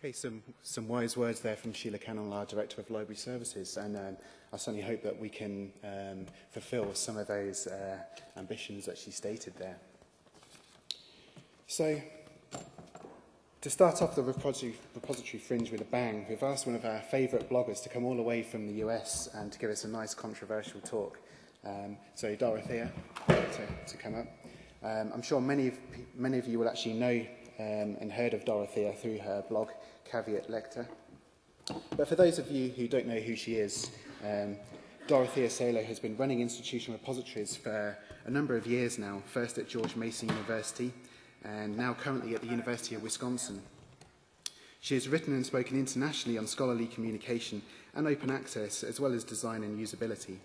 Okay, some wise words there from Sheila Cannon, our Director of Library Services, and I certainly hope that we can fulfil some of those ambitions that she stated there. So, to start off the repository Fringe with a bang, we've asked one of our favourite bloggers to come all the way from the US and to give us a nice controversial talk. So Dorothea, to come up. I'm sure many of you will actually know and heard of Dorothea through her blog, Caveat Lector. But for those of you who don't know who she is, Dorothea Salo has been running institutional repositories for a number of years now, first at George Mason University and now currently at the University of Wisconsin. She has written and spoken internationally on scholarly communication and open access, as well as design and usability.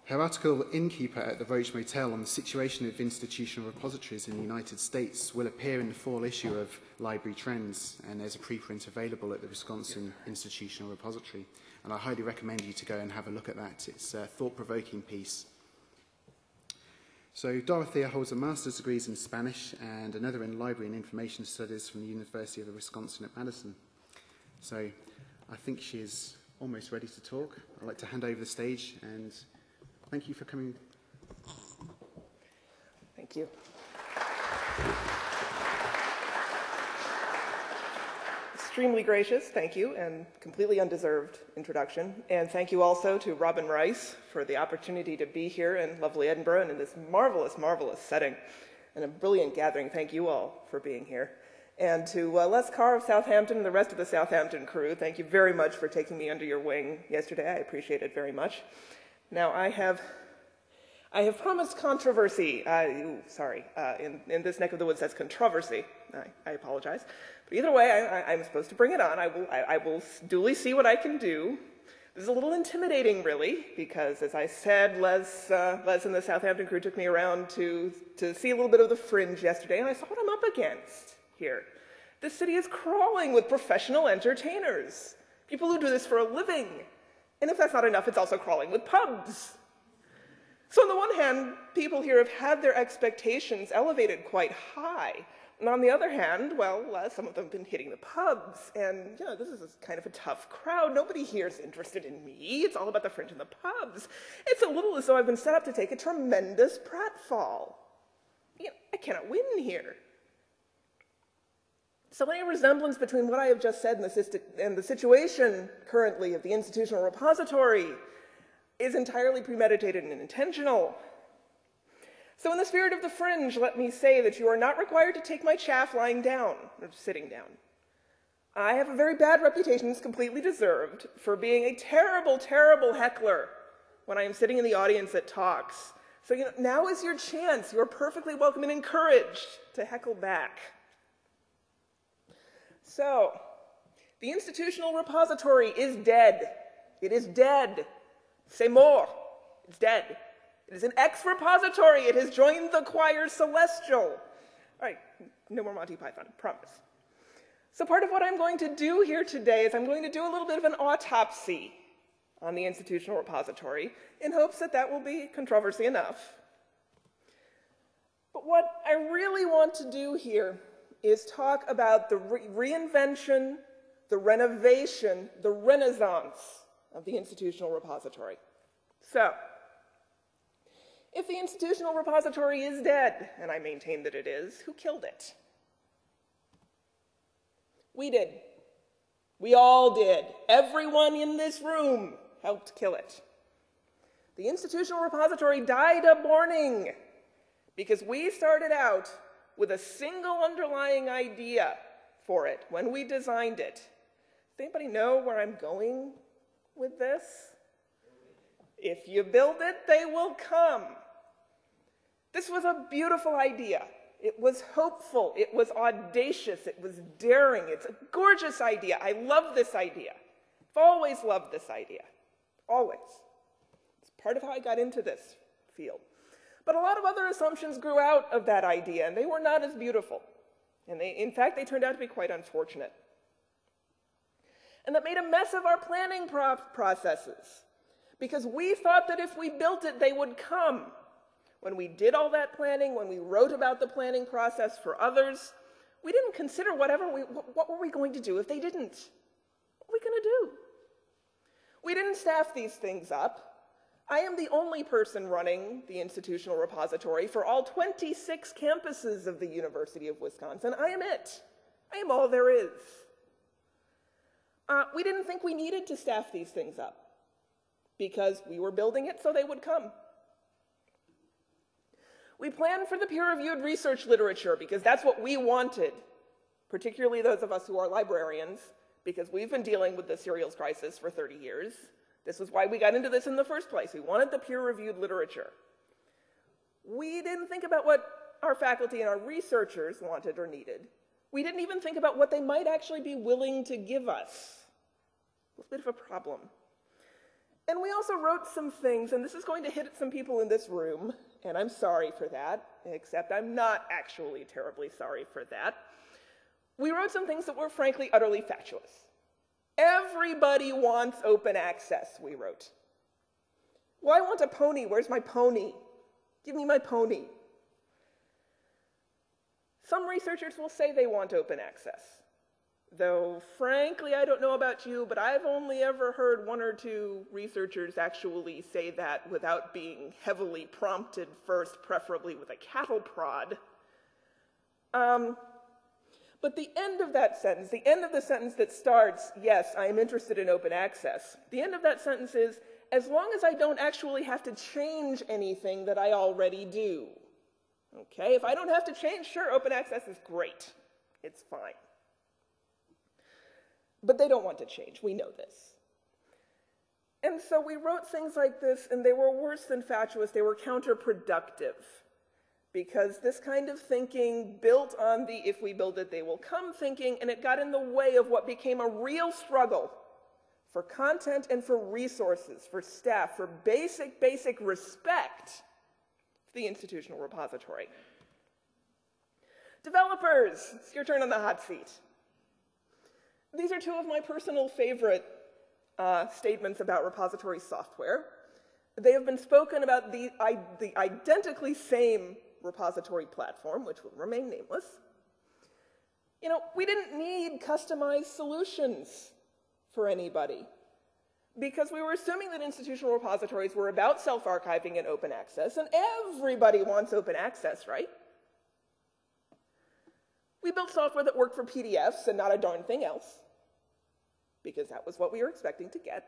Her article, Innkeeper at the Roach Motel, on the situation of institutional repositories in the United States will appear in the fall issue of Library Trends, and there's a preprint available at the Wisconsin Institutional Repository. And I highly recommend you to go and have a look at that. It's a thought-provoking piece. So Dorothea holds a master's degrees in Spanish and another in Library and Information Studies from the University of Wisconsin at Madison. So I think she is almost ready to talk. I'd like to hand over the stage, and thank you for coming. Thank you. Extremely gracious, thank you, and completely undeserved introduction. And thank you also to Robin Rice for the opportunity to be here in lovely Edinburgh and in this marvelous, marvelous setting and a brilliant gathering. Thank you all for being here. And to Les Carr of Southampton and the rest of the Southampton crew, thank you very much for taking me under your wing yesterday. I appreciate it very much. Now, I have promised controversy. In this neck of the woods, that's controversy. I apologize. But either way, I'm supposed to bring it on. I will duly see what I can do. This is a little intimidating, really, because, as I said, Les and the Southampton crew took me around to see a little bit of the Fringe yesterday, and I saw what I'm up against here. This city is crawling with professional entertainers, people who do this for a living. And if that's not enough, it's also crawling with pubs. So on the one hand, people here have had their expectations elevated quite high. And on the other hand, well, some of them have been hitting the pubs. And, this is kind of a tough crowd. Nobody here is interested in me. It's all about the Fringe and the pubs. It's a little as though I've been set up to take a tremendous pratfall. I cannot win here. So any resemblance between what I have just said and the situation currently of the institutional repository is entirely premeditated and intentional. So in the spirit of the Fringe, let me say that you are not required to take my chaff lying down or sitting down. I have a very bad reputation, it's completely deserved, for being a terrible, terrible heckler when I am sitting in the audience at talks. So now is your chance. You are perfectly welcome and encouraged to heckle back. So, the institutional repository is dead. It is dead. C'est mort. It's dead. It is an ex-repository. It has joined the choir celestial. All right, no more Monty Python, promise. So part of what I'm going to do here today is I'm going to do a little bit of an autopsy on the institutional repository in hopes that that will be controversy enough. But what I really want to do here is talk about the reinvention, the renovation, the renaissance of the institutional repository. So, if the institutional repository is dead, and I maintain that it is, who killed it? We did. We all did. Everyone in this room helped kill it. The institutional repository died a morning because we started out with a single underlying idea for it when we designed it. Does anybody know where I'm going with this? If you build it, they will come. This was a beautiful idea. It was hopeful. It was audacious. It was daring. It's a gorgeous idea. I love this idea. I've always loved this idea. Always. It's part of how I got into this field. But a lot of other assumptions grew out of that idea, and they were not as beautiful. And in fact, they turned out to be quite unfortunate. And that made a mess of our planning processes, because we thought that if we built it, they would come. When we did all that planning, when we wrote about the planning process for others, We didn't consider what were we going to do if they didn't? What were we going to do? We didn't staff these things up. I am the only person running the institutional repository for all 26 campuses of the University of Wisconsin. I am it. I am all there is. We didn't think we needed to staff these things up because we were building it so they would come. We planned for the peer-reviewed research literature because that's what we wanted, particularly those of us who are librarians, because we've been dealing with the serials crisis for 30 years. This is why we got into this in the first place. We wanted the peer-reviewed literature. We didn't think about what our faculty and our researchers wanted or needed. We didn't even think about what they might actually be willing to give us. It was a bit of a problem. And we also wrote some things, and this is going to hit some people in this room, and I'm sorry for that, except I'm not actually terribly sorry for that. We wrote some things that were frankly utterly fatuous. Everybody wants open access, we wrote. Well, I want a pony. Where's my pony? Give me my pony. Some researchers will say they want open access, though frankly, I don't know about you, but I've only ever heard one or two researchers actually say that without being heavily prompted first, preferably with a cattle prod. But the end of that sentence, the end of the sentence that starts, yes, I am interested in open access, the end of that sentence is, as long as I don't actually have to change anything that I already do. Okay, if I don't have to change, sure, open access is great. It's fine. But they don't want to change, we know this. And so we wrote things like this, and they were worse than fatuous, they were counterproductive. Because this kind of thinking built on the if we build it, they will come thinking, and it got in the way of what became a real struggle for content and for resources, for staff, for basic respect for the institutional repository. Developers, it's your turn on the hot seat. These are two of my personal favorite statements about repository software. They have been spoken about the identically same repository platform, which will remain nameless. You know, we didn't need customized solutions for anybody because we were assuming that institutional repositories were about self-archiving and open access, and everybody wants open access, right? We built software that worked for PDFs and not a darn thing else because that was what we were expecting to get.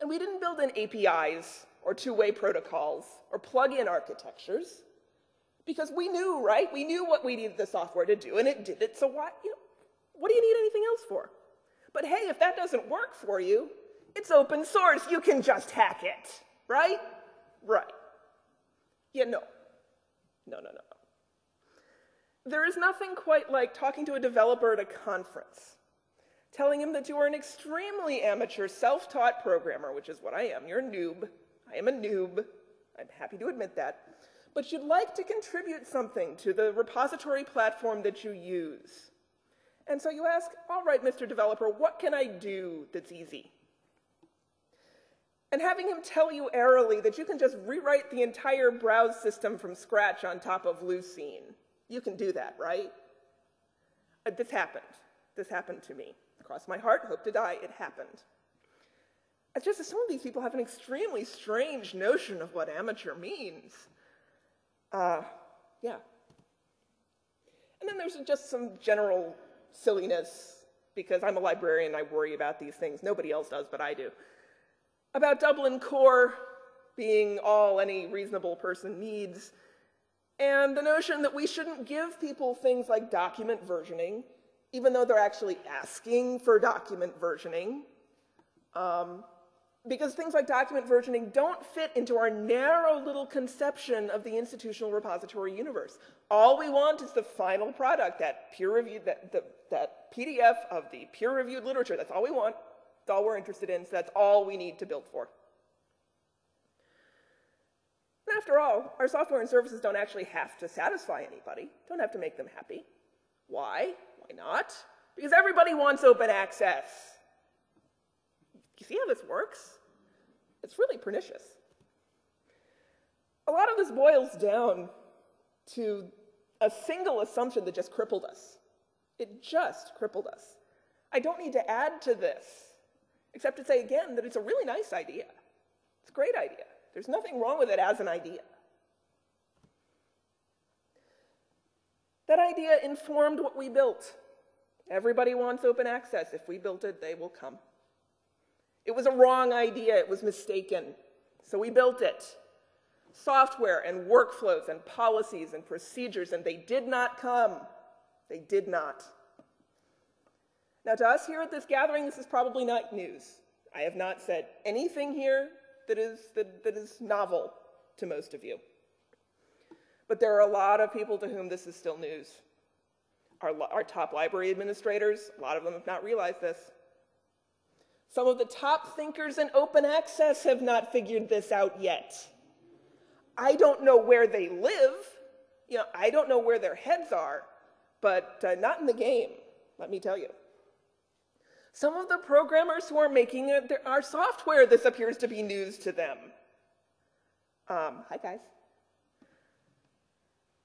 And we didn't build in APIs or two-way protocols or plug-in architectures because we knew, right? We knew what we needed the software to do, and it did it, so what do you need anything else for? But hey, if that doesn't work for you, it's open source. You can just hack it, right? Right. Yeah, no. No. There is nothing quite like talking to a developer at a conference, telling him that you are an extremely amateur, self-taught programmer, which is what I am. You're a noob. I am a noob. I'm happy to admit that. But you'd like to contribute something to the repository platform that you use. And so you ask, all right, Mr. Developer, what can I do that's easy? And having him tell you airily that you can just rewrite the entire browse system from scratch on top of Lucene. You can do that, right? This happened. This happened to me. Cross my heart, hope to die, it happened. It's just that some of these people have an extremely strange notion of what amateur means. Yeah. And then there's just some general silliness, because I'm a librarian and I worry about these things. Nobody else does, but I do. About Dublin Core being all any reasonable person needs, and the notion that we shouldn't give people things like document versioning, even though they're actually asking for document versioning, because things like document versioning don't fit into our narrow little conception of the institutional repository universe. All we want is the final product, that peer-reviewed, that PDF of the peer-reviewed literature. That's all we want. That's all we're interested in, so that's all we need to build for. And after all, our software and services don't actually have to satisfy anybody, don't have to make them happy. Why? Why not? Because everybody wants open access. You see how this works? It's really pernicious. A lot of this boils down to a single assumption that just crippled us. It just crippled us. I don't need to add to this, except to say again that it's a really nice idea. It's a great idea. There's nothing wrong with it as an idea. That idea informed what we built. Everybody wants open access. If we built it, they will come. It was a wrong idea. It was mistaken. So we built it. Software and workflows and policies and procedures, and they did not come. They did not. Now, to us here at this gathering, this is probably not news. I have not said anything here that is novel to most of you. But there are a lot of people to whom this is still news. Our top library administrators, a lot of them have not realized this. Some of the top thinkers in open access have not figured this out yet. I don't know where they live. I don't know where their heads are, but not in the game, let me tell you. Some of the programmers who are making our software, this appears to be news to them. Hi, guys.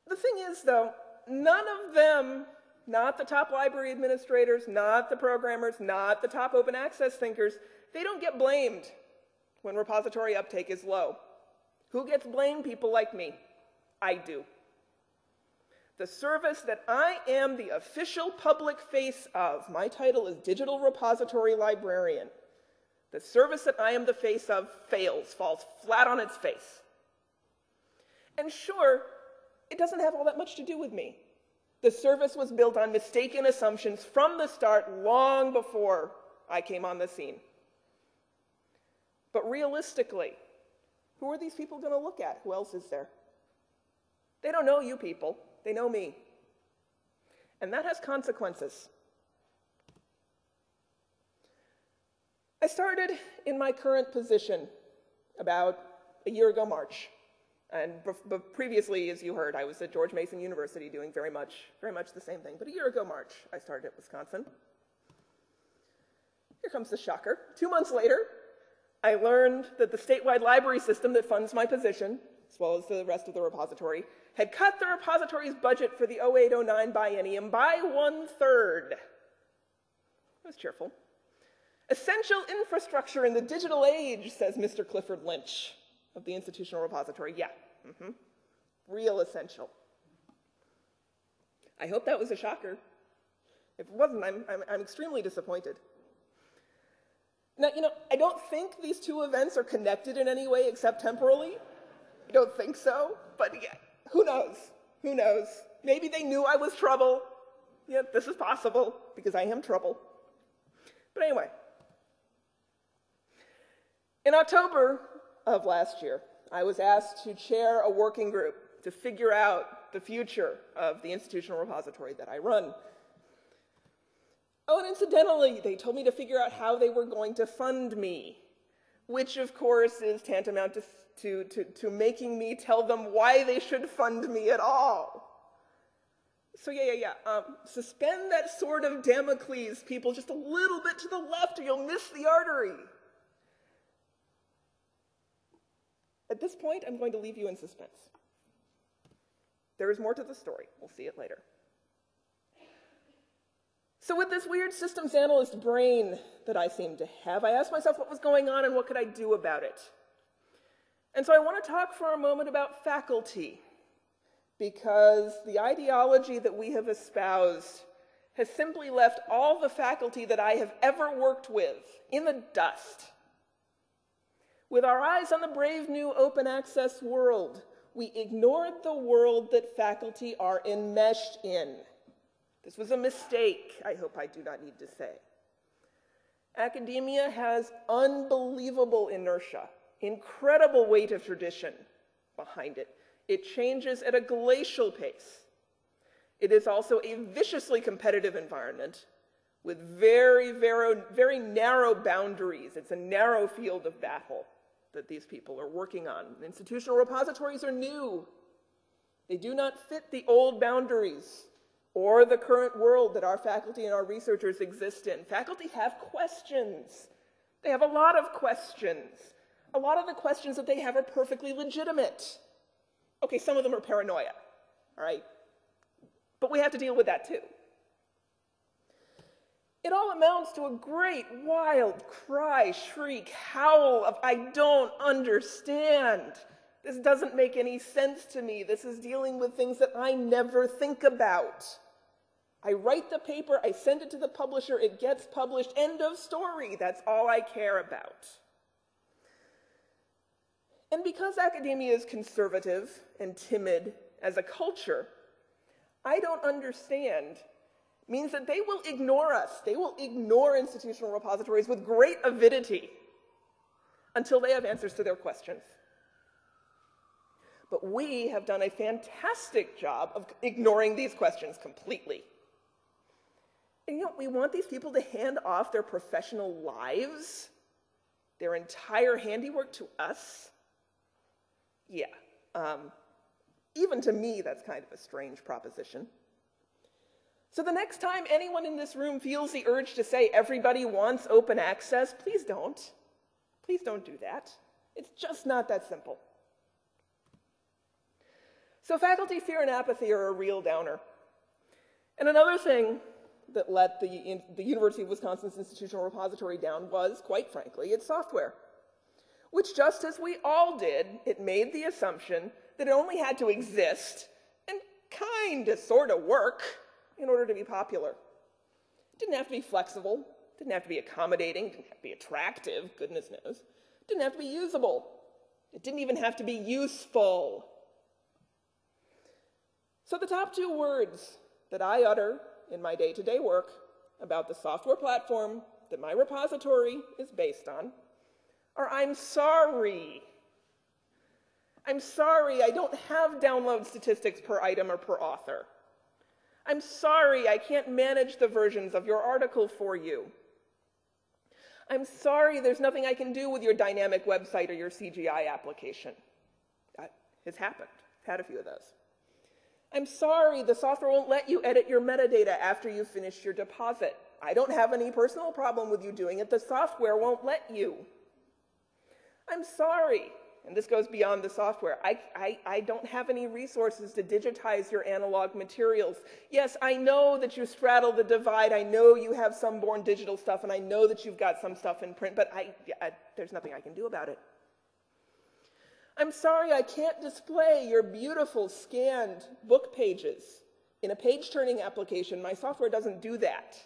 The thing is, though, none of them, not the top library administrators, not the programmers, not the top open access thinkers, they don't get blamed when repository uptake is low. Who gets blamed? People like me. I do. The service that I am the official public face of, my title is Digital Repository Librarian. The service that I am the face of fails, falls flat on its face. And sure, it doesn't have all that much to do with me. The service was built on mistaken assumptions from the start, long before I came on the scene. But realistically, who are these people going to look at? Who else is there? They don't know you people. They know me. And that has consequences. I started in my current position about a year ago March. And previously, as you heard, I was at George Mason University doing very much the same thing. But a year ago March, I started at Wisconsin. Here comes the shocker. 2 months later, I learned that the statewide library system that funds my position, as well as the rest of the repository, had cut the repository's budget for the 08-09 biennium by 1/3. It was cheerful. Essential infrastructure in the digital age, says Mr. Clifford Lynch of the Institutional Repository. Yeah, real essential. I hope that was a shocker. If it wasn't, I'm extremely disappointed. Now, I don't think these two events are connected in any way except temporally. I don't think so, but yeah, who knows? Who knows? Maybe they knew I was trouble. Yeah, this is possible, because I am trouble. But anyway, in October of last year, I was asked to chair a working group to figure out the future of the institutional repository that I run. Oh, and incidentally, they told me to figure out how they were going to fund me, which of course is tantamount to making me tell them why they should fund me at all. So suspend that sword of Damocles, people, just a little bit to the left or you'll miss the artery. At this point, I'm going to leave you in suspense. There is more to the story. We'll see it later. So with this weird systems analyst brain that I seem to have, I asked myself what was going on and what could I do about it. And so I want to talk for a moment about faculty, because the ideology that we have espoused has simply left all the faculty that I have ever worked with in the dust. With our eyes on the brave new open access world, we ignored the world that faculty are enmeshed in. This was a mistake, I hope I do not need to say. Academia has unbelievable inertia, incredible weight of tradition behind it. It changes at a glacial pace. It is also a viciously competitive environment with very, very, very narrow boundaries. It's a narrow field of battle that these people are working on. Institutional repositories are new. They do not fit the old boundaries or the current world that our faculty and our researchers exist in. Faculty have questions. They have a lot of questions. A lot of the questions that they have are perfectly legitimate. Okay, some of them are paranoia, all right? But we have to deal with that too. It all amounts to a great, wild cry, shriek, howl of, I don't understand. This doesn't make any sense to me. This is dealing with things that I never think about. I write the paper, I send it to the publisher, it gets published, end of story. That's all I care about. And because academia is conservative and timid as a culture, I don't understand means that they will ignore us. They will ignore institutional repositories with great avidity until they have answers to their questions. But we have done a fantastic job of ignoring these questions completely. And you know, we want these people to hand off their professional lives, their entire handiwork to us. Yeah, even to me, that's kind of a strange proposition. So the next time anyone in this room feels the urge to say everybody wants open access, please don't. Please don't do that. It's just not that simple. So faculty fear and apathy are a real downer. And another thing that let the University of Wisconsin's institutional repository down was, quite frankly, its software, which, just as we all did, it made the assumption that it only had to exist and kind of sort of work in order to be popular. It didn't have to be flexible, didn't have to be accommodating, didn't have to be attractive, goodness knows. It didn't have to be usable. It didn't even have to be useful. So the top two words that I utter in my day-to-day work about the software platform that my repository is based on are I'm sorry. I'm sorry I don't have download statistics per item or per author. I'm sorry I can't manage the versions of your article for you. I'm sorry there's nothing I can do with your dynamic website or your CGI application. That has happened. I've had a few of those. I'm sorry the software won't let you edit your metadata after you've finished your deposit. I don't have any personal problem with you doing it. The software won't let you. I'm sorry, and this goes beyond the software, I don't have any resources to digitize your analog materials. Yes, I know that you straddle the divide. I know you have some born digital stuff, and I know that you've got some stuff in print, but there's nothing I can do about it. I'm sorry I can't display your beautiful scanned book pages in a page-turning application. My software doesn't do that.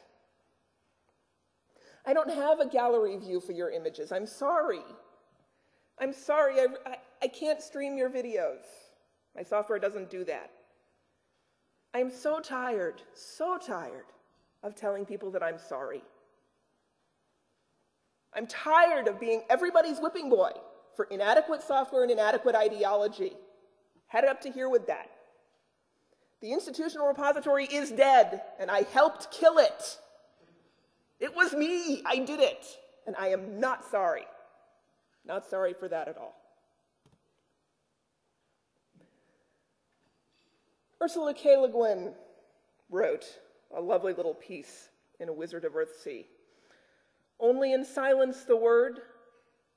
I don't have a gallery view for your images. I'm sorry. I'm sorry, I can't stream your videos. My software doesn't do that. I'm so tired of telling people that I'm sorry. I'm tired of being everybody's whipping boy for inadequate software and inadequate ideology. Had it up to here with that. The institutional repository is dead, and I helped kill it. It was me, I did it, and I am not sorry. Not sorry for that at all. Ursula K. Le Guin wrote a lovely little piece in A Wizard of Earthsea. Only in silence the word,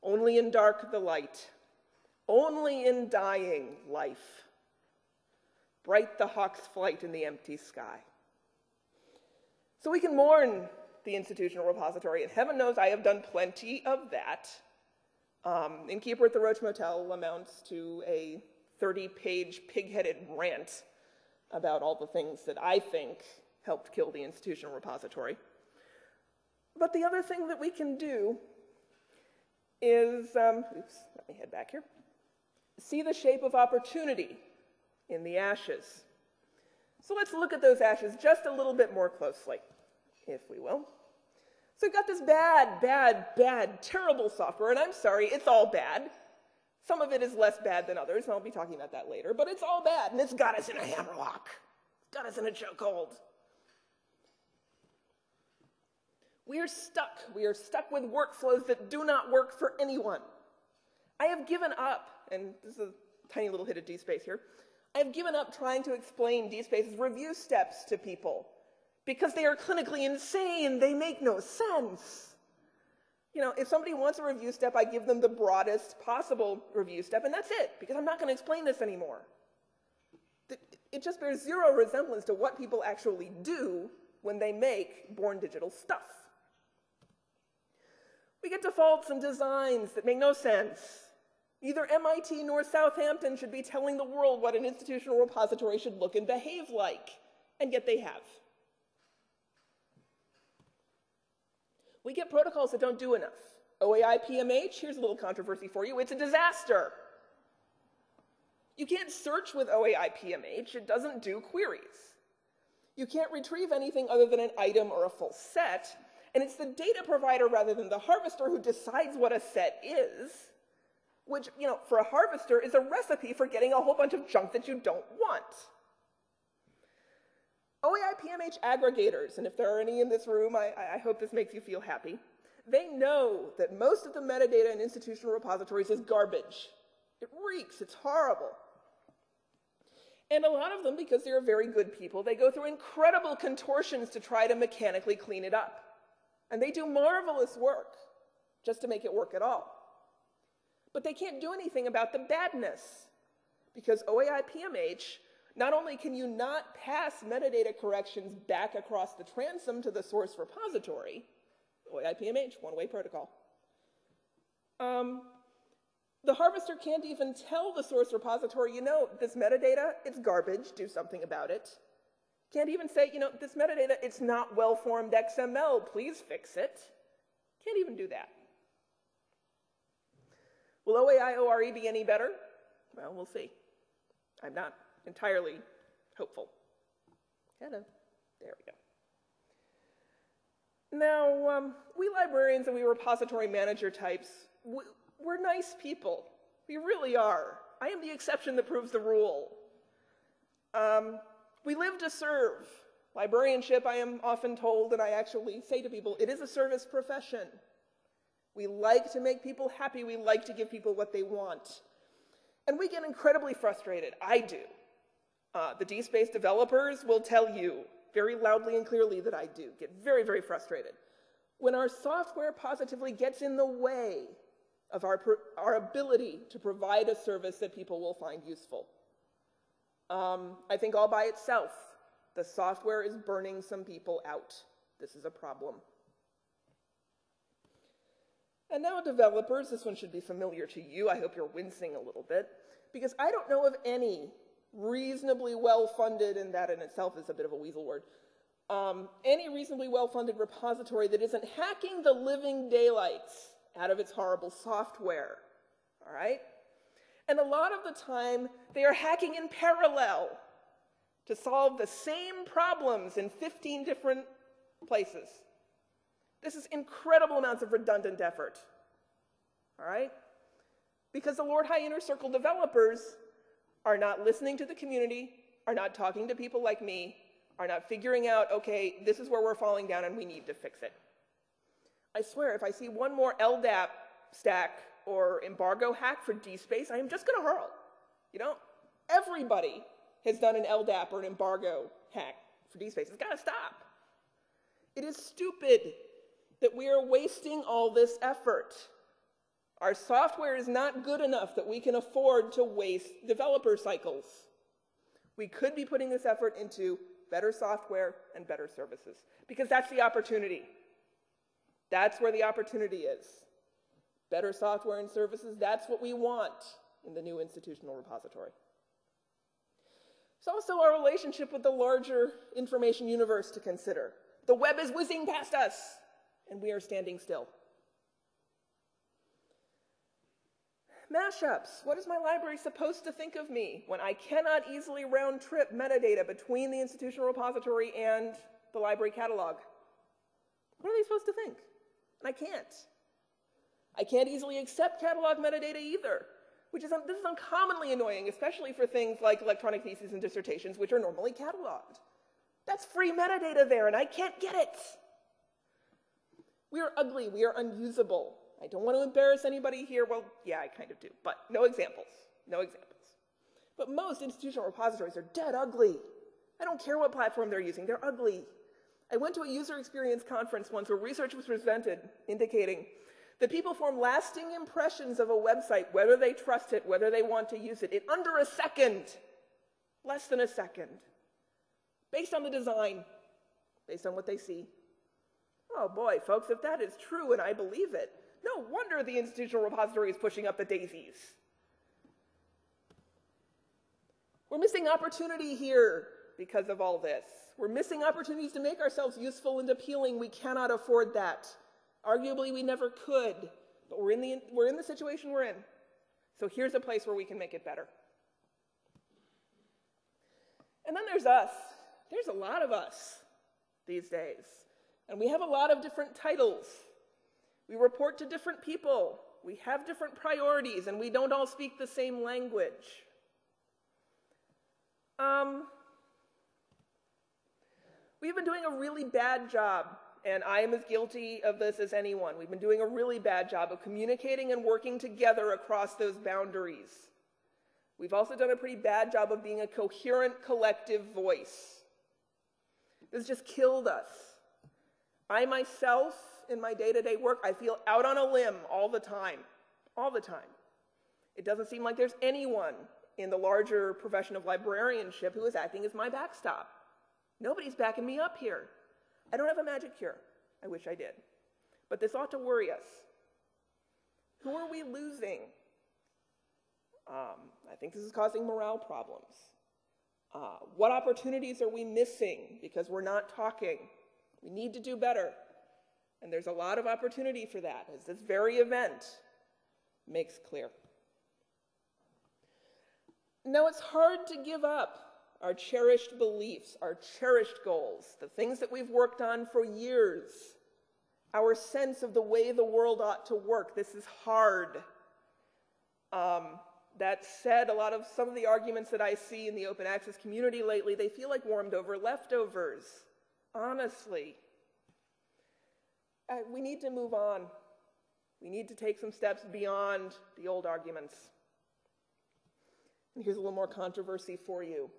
only in dark the light, only in dying life. Bright the hawk's flight in the empty sky. So we can mourn the institutional repository, and heaven knows I have done plenty of that. Innkeeper at the Roach Motel amounts to a 30-page pig-headed rant about all the things that I think helped kill the institutional repository. But the other thing that we can do is, let me head back here, see the shape of opportunity in the ashes. So let's look at those ashes just a little bit more closely, if we will. So we've got this bad, terrible software, and I'm sorry, it's all bad. Some of it is less bad than others, and I'll be talking about that later, but it's all bad, and it's got us in a hammerlock. It's got us in a chokehold. We are stuck. We are stuck with workflows that do not work for anyone. I have given up, and this is a tiny little hit of DSpace here, I have given up trying to explain DSpace's review steps to people, because they are clinically insane. They make no sense. You know, if somebody wants a review step, I give them the broadest possible review step, and that's it, because I'm not going to explain this anymore. It just bears zero resemblance to what people actually do when they make born digital stuff. We get defaults and designs that make no sense. Neither MIT nor Southampton should be telling the world what an institutional repository should look and behave like, and yet they have. We get protocols that don't do enough. OAI PMH, here's a little controversy for you, it's a disaster. You can't search with OAI PMH, it doesn't do queries. You can't retrieve anything other than an item or a full set, and it's the data provider rather than the harvester who decides what a set is, which, for a harvester is a recipe for getting a whole bunch of junk that you don't want. OAI PMH aggregators, and if there are any in this room, I hope this makes you feel happy, they know that most of the metadata in institutional repositories is garbage. It reeks, it's horrible. And a lot of them, because they're very good people, they go through incredible contortions to try to mechanically clean it up. And they do marvelous work just to make it work at all. But they can't do anything about the badness, because OAI PMH, not only can you not pass metadata corrections back across the transom to the source repository, OAI PMH, one-way protocol, the harvester can't even tell the source repository, this metadata, it's garbage, do something about it. Can't even say, this metadata, it's not well-formed XML, please fix it. Can't even do that. Will OAI ORE be any better? Well, we'll see. I'm not entirely hopeful. Hello. There we go. Now, we librarians and we repository manager types, we're nice people. We really are. I am the exception that proves the rule. We live to serve. Librarianship, I am often told, and I actually say to people, it is a service profession. We like to make people happy. We like to give people what they want. And we get incredibly frustrated. I do. The DSpace developers will tell you very loudly and clearly that I do get very, very frustrated when our software positively gets in the way of our ability to provide a service that people will find useful. I think all by itself, the software is burning some people out. This is a problem. And now developers, this one should be familiar to you. I hope you're wincing a little bit, because I don't know of any reasonably well-funded, and that in itself is a bit of a weasel word, any reasonably well-funded repository that isn't hacking the living daylights out of its horrible software, all right? And a lot of the time, they are hacking in parallel to solve the same problems in 15 different places. This is incredible amounts of redundant effort, all right? Because the Lord High Inner Circle developers are not listening to the community, are not talking to people like me, are not figuring out, okay, this is where we're falling down and we need to fix it. I swear, if I see one more LDAP stack or embargo hack for DSpace, I am just going to hurl. Everybody has done an LDAP or an embargo hack for DSpace. It's got to stop. It is stupid that we are wasting all this effort. Our software is not good enough that we can afford to waste developer cycles. We could be putting this effort into better software and better services, because that's the opportunity. That's where the opportunity is. Better software and services, that's what we want in the new institutional repository. It's also our relationship with the larger information universe to consider. The web is whizzing past us, and we are standing still. Mashups. What is my library supposed to think of me when I cannot easily round-trip metadata between the institutional repository and the library catalog? What are they supposed to think? And I can't. I can't easily accept catalog metadata either, this is uncommonly annoying, especially for things like electronic theses and dissertations, which are normally cataloged. That's free metadata there, and I can't get it. We are ugly. We are unusable. I don't want to embarrass anybody here. Well, yeah, I kind of do, but no examples. No examples. But most institutional repositories are dead ugly. I don't care what platform they're using. They're ugly. I went to a user experience conference once where research was presented indicating that people form lasting impressions of a website, whether they trust it, whether they want to use it, in under a second. less than a second, based on the design, based on what they see. Oh boy, folks, if that is true and I believe it, no wonder the institutional repository is pushing up the daisies. We're missing opportunity here because of all this. We're missing opportunities to make ourselves useful and appealing. We cannot afford that. Arguably, we never could, but we're in the situation we're in. So here's a place where we can make it better. And then there's us. There's a lot of us these days. And we have a lot of different titles. We report to different people. We have different priorities, and we don't all speak the same language. We've been doing a really bad job, and I am as guilty of this as anyone. We've been doing a really bad job of communicating and working together across those boundaries. We've also done a pretty bad job of being a coherent collective voice. This just killed us. I myself, in my day-to-day work, I feel out on a limb all the time. All the time. It doesn't seem like there's anyone in the larger profession of librarianship who is acting as my backstop. Nobody's backing me up here. I don't have a magic cure. I wish I did. But this ought to worry us. Who are we losing? I think this is causing morale problems. What opportunities are we missing because we're not talking? We need to do better. And there's a lot of opportunity for that, as this very event makes clear. Now, it's hard to give up our cherished beliefs, our cherished goals, the things that we've worked on for years, our sense of the way the world ought to work. This is hard. That said, some of the arguments that I see in the open access community lately, they feel like warmed over leftovers, honestly. We need to move on. We need to take some steps beyond the old arguments. And here's a little more controversy for you.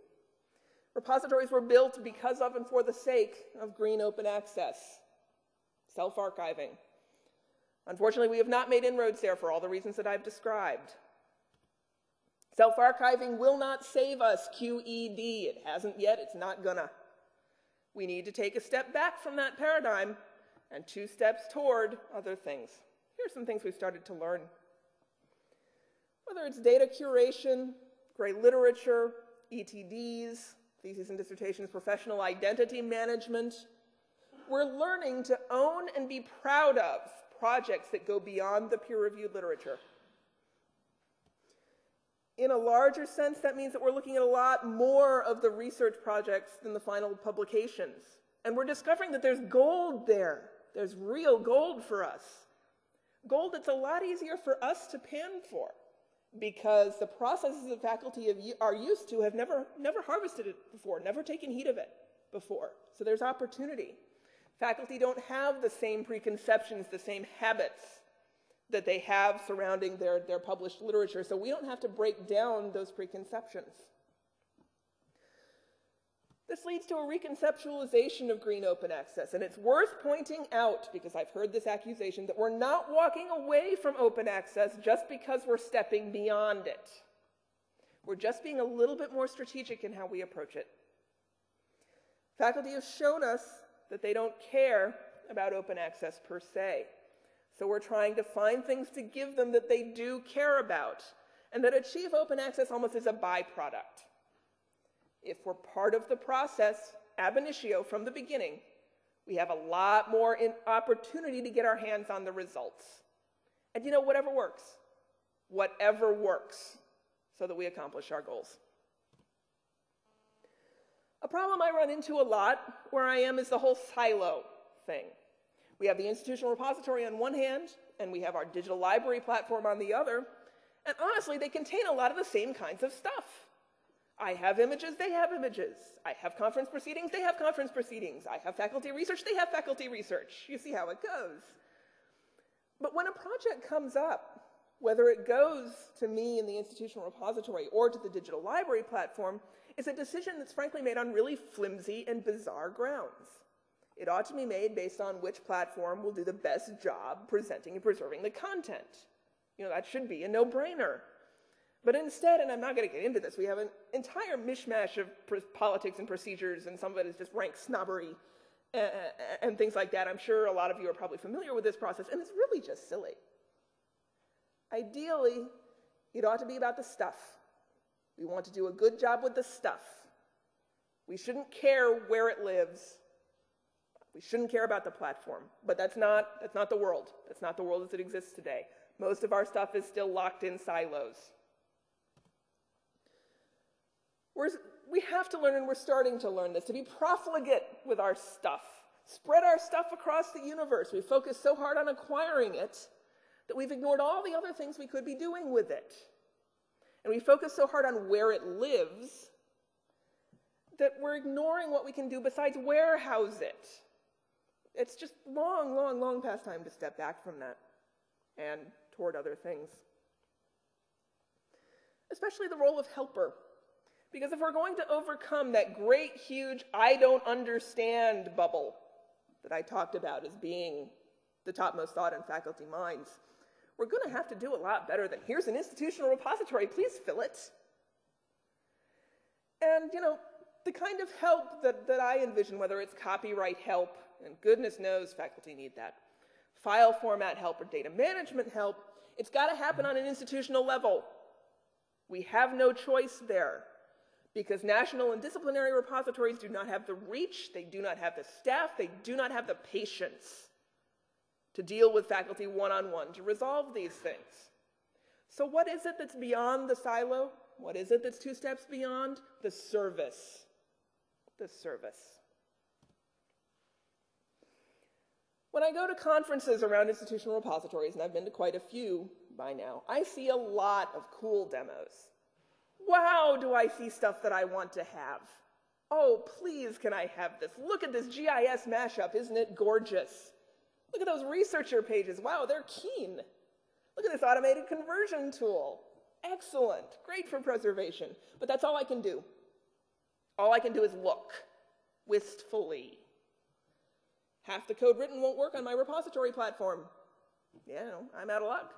Repositories were built because of and for the sake of green open access, self-archiving. Unfortunately, we have not made inroads there for all the reasons that I've described. Self-archiving will not save us, QED. It hasn't yet, it's not gonna. We need to take a step back from that paradigm and 2 steps toward other things. Here are some things we've started to learn. Whether it's data curation, gray literature, ETDs, theses and dissertations, professional identity management, we're learning to own and be proud of projects that go beyond the peer-reviewed literature. In a larger sense, that means that we're looking at a lot more of the research projects than the final publications. And we're discovering that there's gold there. There's real gold for us. Gold that's a lot easier for us to pan for, because the processes that faculty are used to have never harvested it before, never taken heed of it before. So there's opportunity. Faculty don't have the same preconceptions, the same habits that they have surrounding their published literature, so we don't have to break down those preconceptions. This leads to a reconceptualization of green open access, and it's worth pointing out, because I've heard this accusation, that we're not walking away from open access just because we're stepping beyond it. We're just being a little bit more strategic in how we approach it. Faculty have shown us that they don't care about open access per se. So we're trying to find things to give them that they do care about, and that achieve open access almost as a byproduct. If we're part of the process, ab initio, from the beginning, we have a lot more opportunity to get our hands on the results. And whatever works, so that we accomplish our goals. A problem I run into a lot where I am is the whole silo thing. We have the institutional repository on one hand, and we have our digital library platform on the other, and honestly, they contain a lot of the same kinds of stuff. I have images, they have images. I have conference proceedings, they have conference proceedings. I have faculty research, they have faculty research. You see how it goes. But when a project comes up, whether it goes to me in the institutional repository or to the digital library platform, it's a decision that's frankly made on really flimsy and bizarre grounds. It ought to be made based on which platform will do the best job presenting and preserving the content. That should be a no-brainer. But instead, and I'm not going to get into this, we have an entire mishmash of politics and procedures, and some of it is just rank snobbery and things like that. I'm sure a lot of you are probably familiar with this process, and it's really just silly. Ideally, it ought to be about the stuff. We want to do a good job with the stuff. We shouldn't care where it lives. We shouldn't care about the platform. But that's not the world. That's not the world as it exists today. Most of our stuff is still locked in silos. We have to learn, and we're starting to learn this, to be profligate with our stuff. Spread our stuff across the universe. We focus so hard on acquiring it that we've ignored all the other things we could be doing with it. And we focus so hard on where it lives that we're ignoring what we can do besides warehouse it. It's just long, long, long past time to step back from that and toward other things. Especially the role of helper. Because if we're going to overcome that great, huge, I don't understand bubble that I talked about as being the topmost thought in faculty minds, we're going to have to do a lot better than, here's an institutional repository, please fill it. And, the kind of help that I envision, whether it's copyright help, and goodness knows faculty need that, file format help or data management help, it's got to happen on an institutional level. We have no choice there. Because national and disciplinary repositories do not have the reach, they do not have the staff, they do not have the patience to deal with faculty one-on-one to resolve these things. So what is it that's beyond the silo? What is it that's two steps beyond? The service. The service. When I go to conferences around institutional repositories, and I've been to quite a few by now, I see a lot of cool demos. Wow, do I see stuff that I want to have. Oh, please, can I have this? Look at this GIS mashup. Isn't it gorgeous? Look at those researcher pages. Wow, they're keen. Look at this automated conversion tool. Excellent. Great for preservation. But that's all I can do. All I can do is look wistfully. Half the code written won't work on my repository platform. Yeah, I'm out of luck.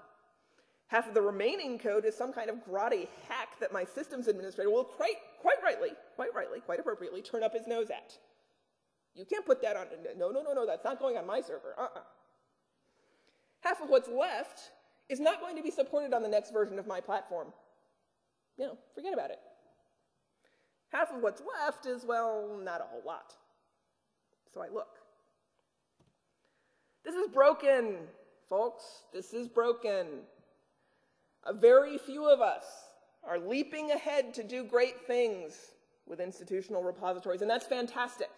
Half of the remaining code is some kind of grotty hack that my systems administrator will quite rightly, quite appropriately turn up his nose at. You can't put that on, no, that's not going on my server, Half of what's left is not going to be supported on the next version of my platform. Forget about it. Half of what's left is, well, not a whole lot. So I look. This is broken, folks. This is broken. A very few of us are leaping ahead to do great things with institutional repositories, and that's fantastic.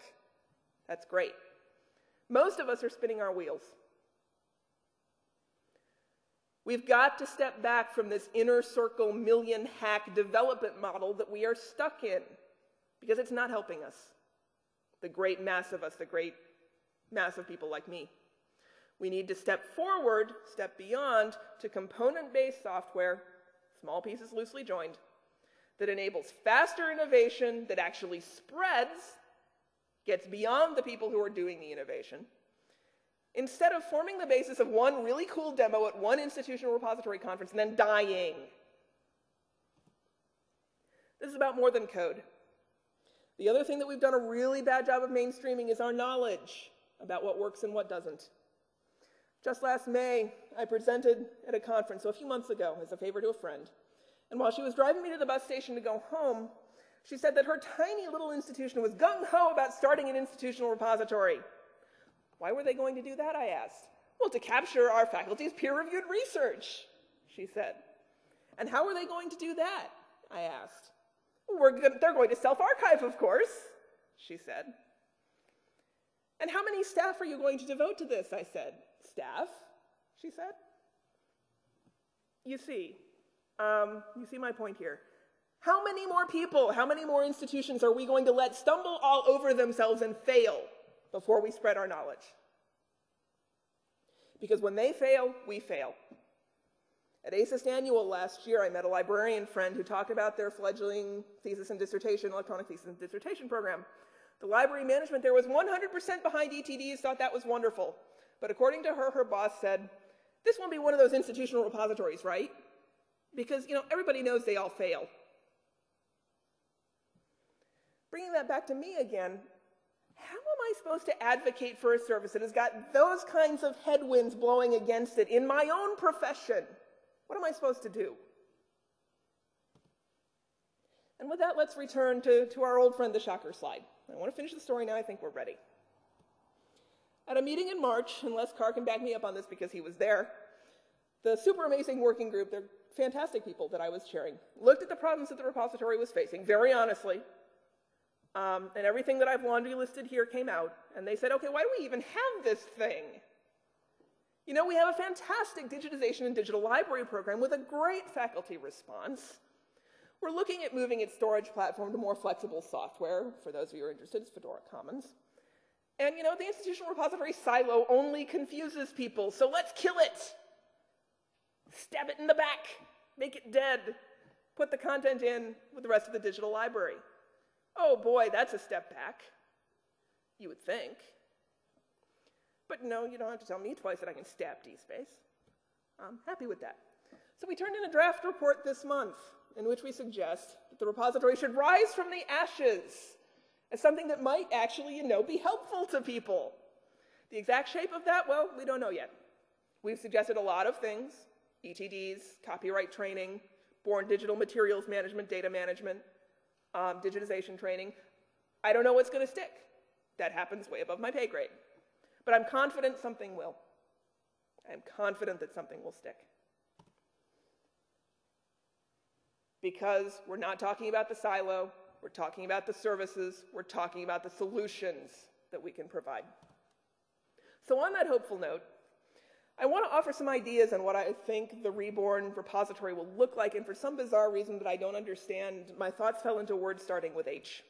That's great. Most of us are spinning our wheels. We've got to step back from this inner circle million hack development model that we are stuck in, because it's not helping us, the great mass of us, the great mass of people like me. We need to step forward, step beyond, to component-based software, small pieces loosely joined, that enables faster innovation, that actually spreads, gets beyond the people who are doing the innovation, instead of forming the basis of one really cool demo at one institutional repository conference and then dying. This is about more than code. The other thing that we've done a really bad job of mainstreaming is our knowledge about what works and what doesn't. Just last May, I presented at a conference, so a few months ago, as a favor to a friend. And while she was driving me to the bus station to go home, she said that her tiny little institution was gung-ho about starting an institutional repository. Why were they going to do that, I asked. Well, to capture our faculty's peer-reviewed research, she said. And how are they going to do that, I asked. They're going to self-archive, of course, she said. And how many staff are you going to devote to this, I said. Staff, she said. You see my point here. How many more people, how many more institutions are we going to let stumble all over themselves and fail before we spread our knowledge? Because when they fail, we fail. At ACIST Annual last year, I met a librarian friend who talked about their fledgling thesis and dissertation, electronic thesis and dissertation program. The library management there was 100% behind ETDs, thought that was wonderful. But according to her, her boss said, "This won't be one of those institutional repositories, right?" Because, everybody knows they all fail. Bringing that back to me again, how am I supposed to advocate for a service that has got those kinds of headwinds blowing against it in my own profession? What am I supposed to do? And with that, let's return to our old friend, the shocker slide. I want to finish the story now. I think we're ready. At a meeting in March, and Les Carr can back me up on this because he was there, the super amazing working group, they're fantastic people that I was chairing, looked at the problems that the repository was facing, very honestly, and everything that I've laundry listed here came out, and they said, okay, why do we even have this thing? We have a fantastic digitization and digital library program with a great faculty response. We're looking at moving its storage platform to more flexible software. For those of you who are interested, it's Fedora Commons. And, the institutional repository silo only confuses people, so let's kill it. Stab it in the back. Make it dead. Put the content in with the rest of the digital library. Oh boy, that's a step back, you would think. But no, you don't have to tell me twice that I can stab DSpace. I'm happy with that. So we turned in a draft report this month in which we suggest that the repository should rise from the ashes as something that might actually, be helpful to people. The exact shape of that, well, we don't know yet. We've suggested a lot of things: ETDs, copyright training, born digital materials management, data management, digitization training. I don't know what's going to stick. That happens way above my pay grade. But I'm confident something will. I'm confident that something will stick. Because we're not talking about the silo, we're talking about the services, we're talking about the solutions that we can provide. So on that hopeful note, I want to offer some ideas on what I think the reborn repository will look like, and for some bizarre reason that I don't understand, my thoughts fell into words starting with H.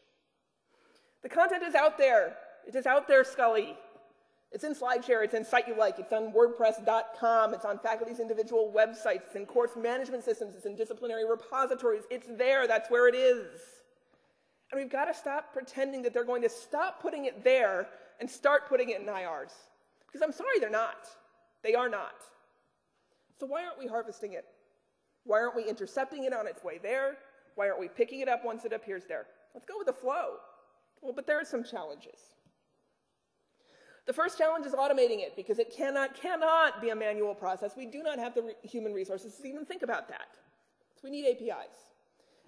The content is out there. It is out there, Scully. It's in SlideShare, it's in Site You Like, it's on WordPress.com, it's on faculty's individual websites, it's in course management systems, it's in disciplinary repositories. It's there, that's where it is. And we've got to stop pretending that they're going to stop putting it there and start putting it in IRs. Because I'm sorry, they're not. They are not. So why aren't we harvesting it? Why aren't we intercepting it on its way there? Why aren't we picking it up once it appears there? Let's go with the flow. Well, but there are some challenges. The first challenge is automating it, because it cannot be a manual process. We do not have the human resources to even think about that. So we need APIs.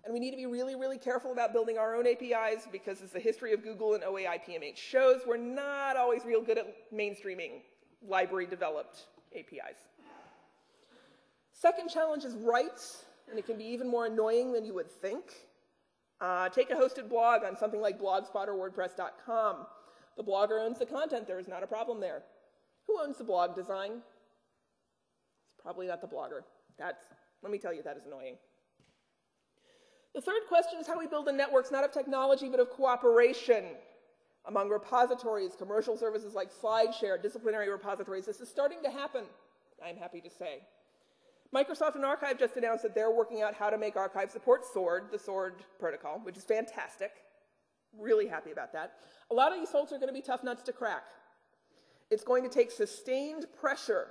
And we need to be really, really careful about building our own APIs, because as the history of Google and OAI PMH shows, we're not always real good at mainstreaming library-developed APIs. Second challenge is rights, and it can be even more annoying than you would think. Take a hosted blog on something like Blogspot or WordPress.com. The blogger owns the content. There is not a problem there. Who owns the blog design? It's probably not the blogger. Let me tell you, that is annoying. The third question is how we build the networks, not of technology, but of cooperation among repositories, commercial services like SlideShare, disciplinary repositories. This is starting to happen, I'm happy to say. Microsoft and Archive just announced that they're working out how to make Archive support SWORD, the SWORD protocol, which is fantastic. Really happy about that. A lot of these folks are going to be tough nuts to crack. It's going to take sustained pressure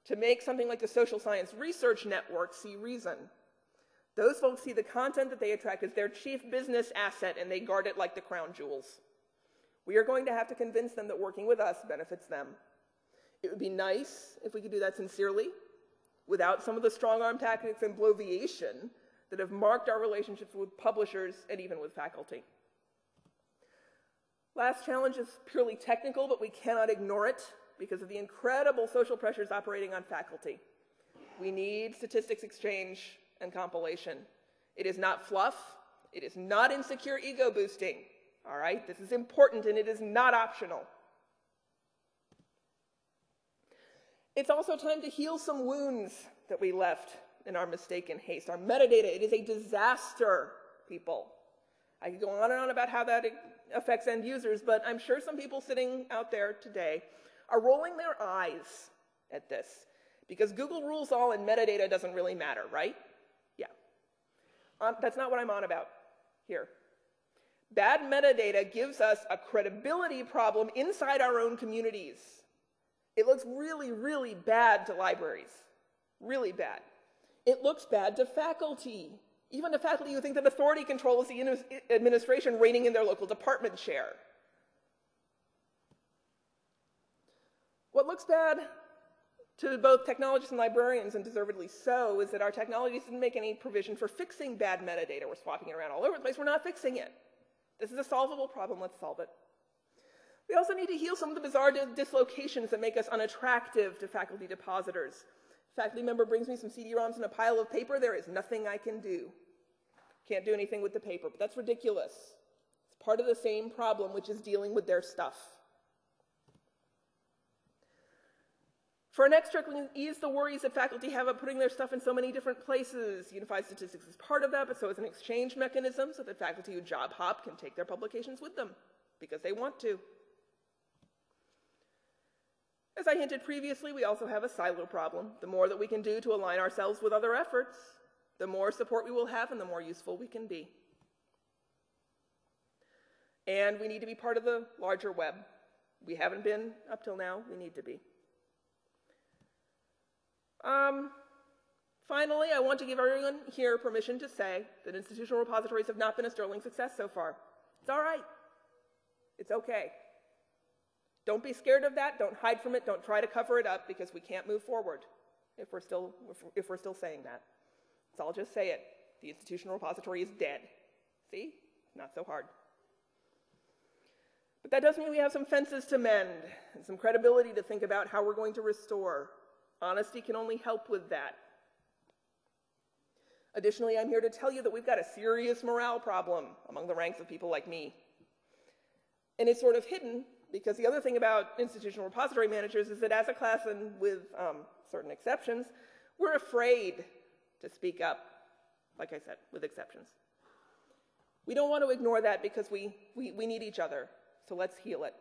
to make something like the Social Science Research Network see reason. Those folks see the content that they attract as their chief business asset, and they guard it like the crown jewels. We are going to have to convince them that working with us benefits them. It would be nice if we could do that sincerely, without some of the strong-arm tactics and bloviation that have marked our relationships with publishers and even with faculty. Last challenge is purely technical, but we cannot ignore it because of the incredible social pressures operating on faculty. We need statistics exchange and compilation. It is not fluff. It is not insecure ego boosting. All right? This is important, and it is not optional. It's also time to heal some wounds that we left in our mistaken haste. Our metadata, it is a disaster, people. I could go on and on about how that affects end users, but I'm sure some people sitting out there today are rolling their eyes at this because Google rules all and metadata doesn't really matter, right? Yeah. That's not what I'm on about here. Bad metadata gives us a credibility problem inside our own communities. It looks really, really bad to libraries. Really bad. It looks bad to faculty. Even to faculty who think that authority controls the administration reigning in their local department chair. What looks bad to both technologists and librarians, and deservedly so, is that our technologies didn't make any provision for fixing bad metadata. We're swapping it around all over the place. We're not fixing it. This is a solvable problem. Let's solve it. We also need to heal some of the bizarre dislocations that make us unattractive to faculty depositors. A faculty member brings me some CD-ROMs and a pile of paper. There is nothing I can do. Can't do anything with the paper, but that's ridiculous. It's part of the same problem, which is dealing with their stuff. For our next trick, we can ease the worries that faculty have of putting their stuff in so many different places. Unified Statistics is part of that, but so is an exchange mechanism so that faculty who job hop can take their publications with them because they want to. As I hinted previously, we also have a silo problem. The more that we can do to align ourselves with other efforts, the more support we will have and the more useful we can be. And we need to be part of the larger web. We haven't been up till now. We need to be. Finally, I want to give everyone here permission to say that institutional repositories have not been a sterling success so far. It's all right. It's okay. Don't be scared of that. Don't hide from it. Don't try to cover it up because we can't move forward if we're still saying that. So I'll just say it. The institutional repository is dead. See? Not so hard. But that does mean we have some fences to mend and some credibility to think about how we're going to restore. Honesty can only help with that. Additionally, I'm here to tell you that we've got a serious morale problem among the ranks of people like me. And it's sort of hidden because the other thing about institutional repository managers is that as a class, and with certain exceptions, we're afraid to speak up, like I said, with exceptions. We don't want to ignore that because we need each other, so let's heal it.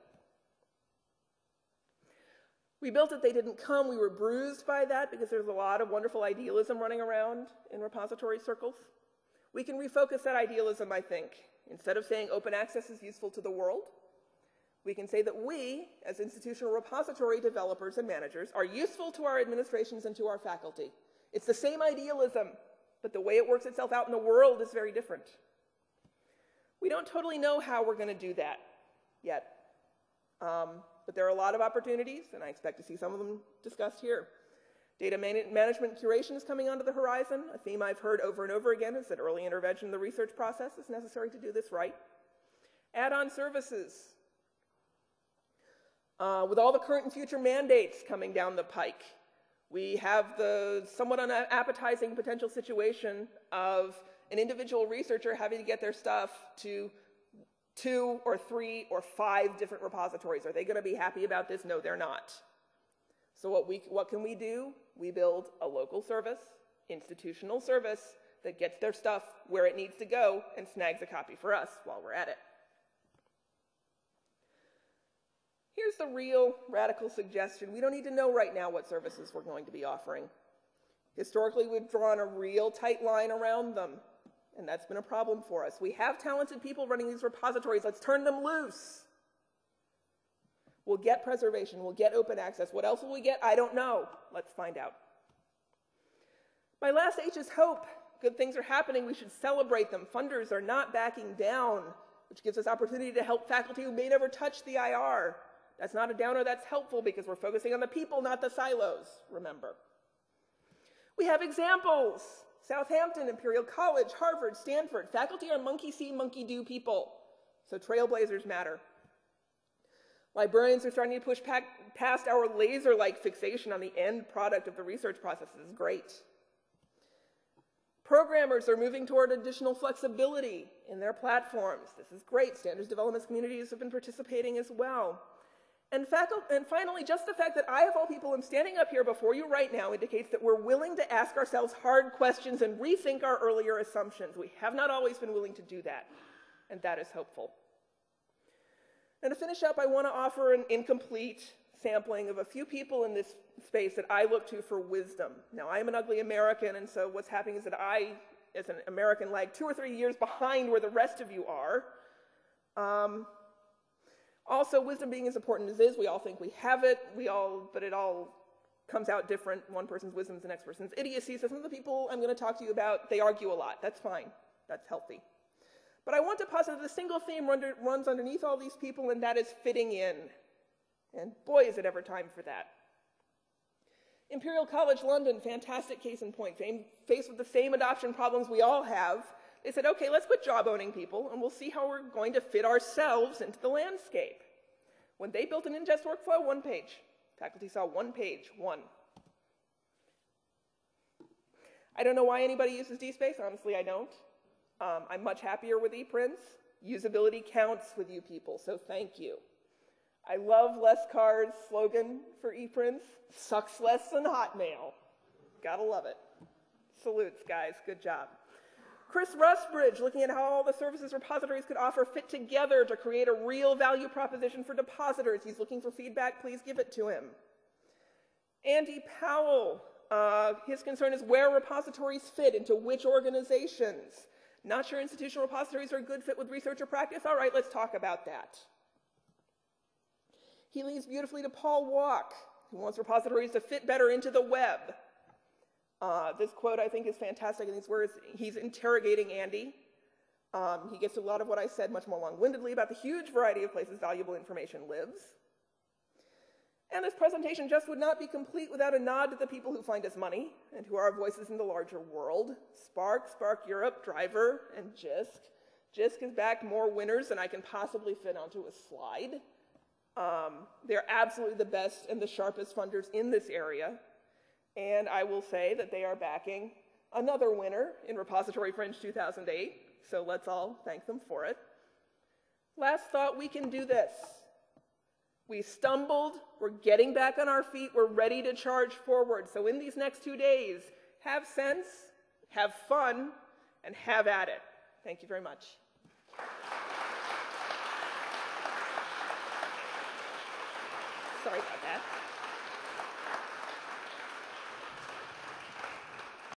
We built it, they didn't come. We were bruised by that because there's a lot of wonderful idealism running around in repository circles. We can refocus that idealism, I think. Instead of saying open access is useful to the world, we can say that we, as institutional repository developers and managers, are useful to our administrations and to our faculty. It's the same idealism, but the way it works itself out in the world is very different. We don't totally know how we're going to do that yet. But there are a lot of opportunities, and I expect to see some of them discussed here. Data management curation is coming onto the horizon. A theme I've heard over and over again is that early intervention in the research process is necessary to do this right. Add-on services. With all the current and future mandates coming down the pike, we have the somewhat unappetizing potential situation of an individual researcher having to get their stuff to 2 or 3 or 5 different repositories. Are they going to be happy about this? No, they're not. So what can we do? We build a local service, institutional service, that gets their stuff where it needs to go and snags a copy for us while we're at it. Here's the real radical suggestion. We don't need to know right now what services we're going to be offering. Historically, we've drawn a real tight line around them. And that's been a problem for us. We have talented people running these repositories. Let's turn them loose. We'll get preservation. We'll get open access. What else will we get? I don't know. Let's find out. My last H is hope. Good things are happening. We should celebrate them. Funders are not backing down, which gives us opportunity to help faculty who may never touch the IR. That's not a downer. That's helpful because we're focusing on the people, not the silos, remember. We have examples. Southampton, Imperial College, Harvard, Stanford. Faculty are monkey see, monkey do people. So trailblazers matter. Librarians are starting to push past our laser-like fixation on the end product of the research process. This is great. Programmers are moving toward additional flexibility in their platforms. This is great. Standards development communities have been participating as well. And finally, just the fact that I, of all people, am standing up here before you right now indicates that we're willing to ask ourselves hard questions and rethink our earlier assumptions. We have not always been willing to do that, and that is hopeful. And to finish up, I want to offer an incomplete sampling of a few people in this space that I look to for wisdom. Now, I am an ugly American, and so what's happening is that I, as an American, lag 2 or 3 years behind where the rest of you are. Also, wisdom being as important as it is, we all think we have it, but it all comes out different. One person's wisdom is the next person's idiocy. So some of the people I'm going to talk to you about, they argue a lot. That's fine. That's healthy. But I want to posit that the single theme runs underneath all these people, and that is fitting in. And boy, is it ever time for that. Imperial College London, fantastic case in point, faced with the same adoption problems we all have. They said, okay, let's quit job-owning people, and we'll see how we're going to fit ourselves into the landscape. When they built an ingest workflow, 1 page. Faculty saw 1 page, 1. I don't know why anybody uses DSpace. Honestly, I don't. I'm much happier with ePrints. Usability counts with you people, so thank you. I love Les Carr's slogan for ePrints, sucks less than Hotmail. Gotta love it. Salutes, guys. Good job. Chris Rusbridge, looking at how all the services repositories could offer fit together to create a real value proposition for depositors. He's looking for feedback. Please give it to him. Andy Powell, his concern is where repositories fit into which organizations. Not sure institutional repositories are a good fit with research or practice. All right, let's talk about that. He leads beautifully to Paul Walk, who wants repositories to fit better into the web. This quote, I think, is fantastic in these words. He's interrogating Andy. He gets to a lot of what I said much more long-windedly about the huge variety of places valuable information lives. And this presentation just would not be complete without a nod to the people who find us money and who are our voices in the larger world. Spark, Spark Europe, Driver, and JISC. JISC has backed more winners than I can possibly fit onto a slide. They're absolutely the best and the sharpest funders in this area. And I will say that they are backing another winner in Repository Fringe 2008. So let's all thank them for it. Last thought, we can do this. We stumbled, we're getting back on our feet, we're ready to charge forward. So in these next 2 days, have sense, have fun, and have at it. Thank you very much. Sorry about that.